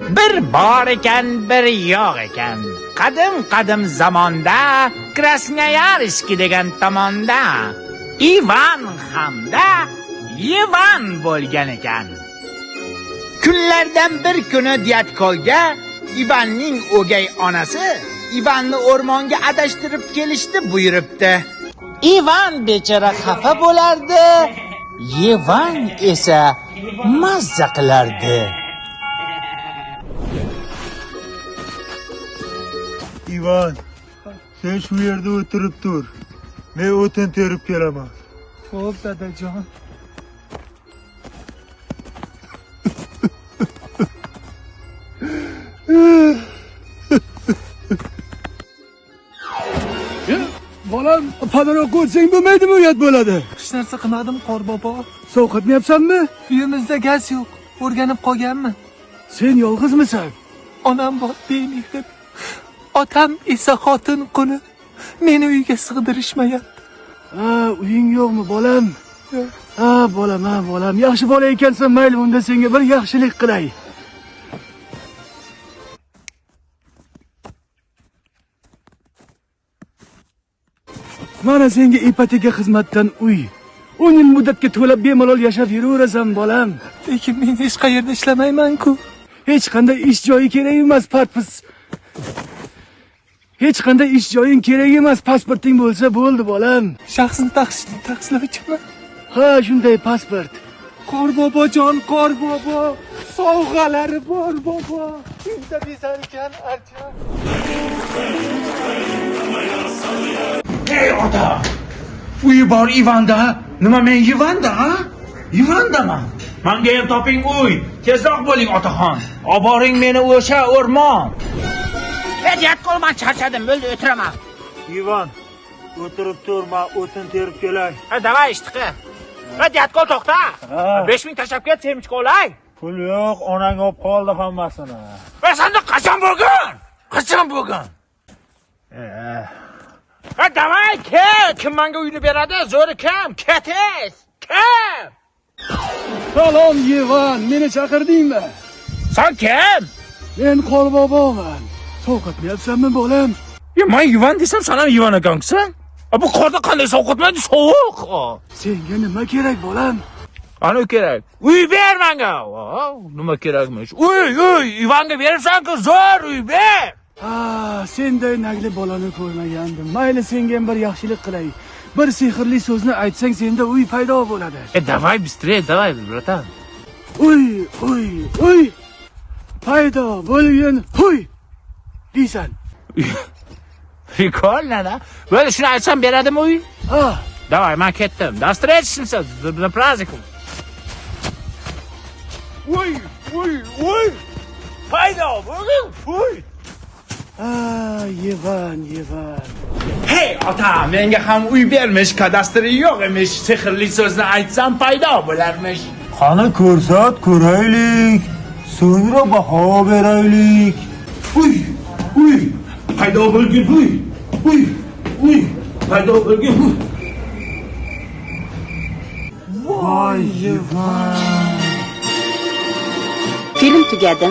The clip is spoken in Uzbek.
Bir bor ekan, bir yo'q ekan. Qadim zamonda Krasnoyarsk degan tomonda Ivan hamda Yevan bo'lgan ekan. Kunlardan bir kuni Dyatkolga Ivanning o'gay onasi Ivanni o'rmonga adashtirib kelishni buyuribdi. Ivan bechora xafa bo'lardi, Yevan esa mazza qilardi. Ivan, sen shu yerda o'tirib tur. Men o'tin terib kelaman. Xo'p, dadajon. Bolam, padaroq o'tsang bo'lmaydimi, uyat bo'ladi. Hech narsa qilmadim, qor bobo. Sovqatmayapsanmi? Uyimizda gaz yo'q. O'rganib qolganmi? Sen yolg'izmisan? Onam bor bemehr. Otam esa xotin quli. Meni uyga sig'dirishmayapti. Ha, uying yo'qmi, bolam? Yo'q. Ha, bolam. Yaxshi bola ekansan, mayli, unda senga bir yaxshilik qilay. Mana senga ipoteka xizmatdan uy. 10 yil muddatga to'lab bemalol yashab yuraverasan, bolam. Lekin men hech qayerda ishlamayman-ku. Hech qanday ish joyi kerak emas, Hech qanday ish joying kerak emas, pasporting bo'lsa bo'ldi, bolam. Shaxsni taqiqlovchimi? Ha, shunday pasport. Qor bobojon, qor bobo. Sovg'alari bor bobo. Uyda bezarkan archa. Hey ota! Uyi bor Ivanda. Nima men Ivanda, ha? Ivandaman. Menga ham toping uy. Tezroq bo'ling otaxon. Oboring meni o'sha o'rmon. Dyatqol, men charchadim, bo'ldi, o'tiraman. Ivan, o'tirib turma, o'tin terib kelay. Ha, davay ishtiqi. Dyatqol, to'xta. 5000 tashlab ket, semich qolay. Pul yo'q, onang olib qoldi hammasini. Va senda qachon bo'lgan? Ha, davay, kim menga uyni beradi? Zo'ri kim? Ketiz. Kim? Salom, Yevan, meni chaqirdingmi? Sen kim? Men Qorboboman. Sovqatmayapsanmi, bolam? Men Ivan desam, sen ham Ivan ekansan? Bu qorda qanday sovqatmaydi? Sovuq. Senga nima kerak, bolam? Ana kerak. Uy ber menga. Nima kerakmish? Uy, Ivanga beribsan-ku, zo'r uy ber. Ha, senday nagli bolani ko'rmagandim. Mayli, senga ham bir yaxshilik qilay. Bir sehrli so'zni aytsang, senda uy paydo bo'ladi. Давай быстрее, давай, bratан. Uy. Paydo bo'lgan huy. Deysan. Прикольно, да? Böyle shuni aytsam beradimi uy? Ha. Давай, men ketdim. До встречи, на празднику. Uy. Paydo bo'lgan huy. Yevan. Hey ota, menga ham uy bermish, kadastri yo'q emish. Sehrli so'zni aytsam paydo bo'larmish. Qani ko'rsat, ko'raylik. So'ngra baho beraylik. Uy. Paydo bo'lgan uy. Paydo bo'lgan uy. Voy, Yevan. Film tugadi.